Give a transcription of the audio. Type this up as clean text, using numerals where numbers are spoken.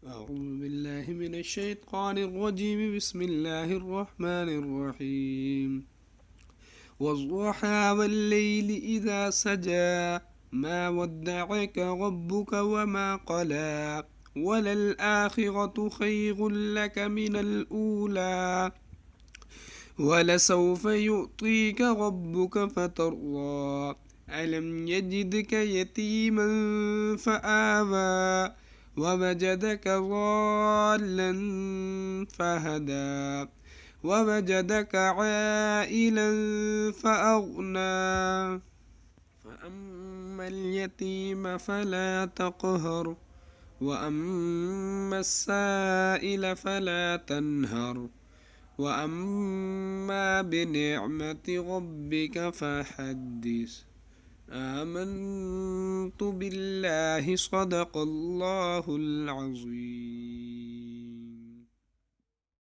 أعوذ بالله من الشيطان الرجيم. بسم الله الرحمن الرحيم. والضحى والليل إذا سجى ما ودعك ربك وما قلى وللآخرة خير لك من الأولى ولسوف يعطيك ربك فترضى ألم يجدك يتيما فآوى ووجدك ضالا فهدى ووجدك عائلا فأغنى فأما اليتيم فلا تقهر وأما السائل فلا تنهر وأما بنعمة ربك فحدث. آمنت بالله صدق الله العظيم.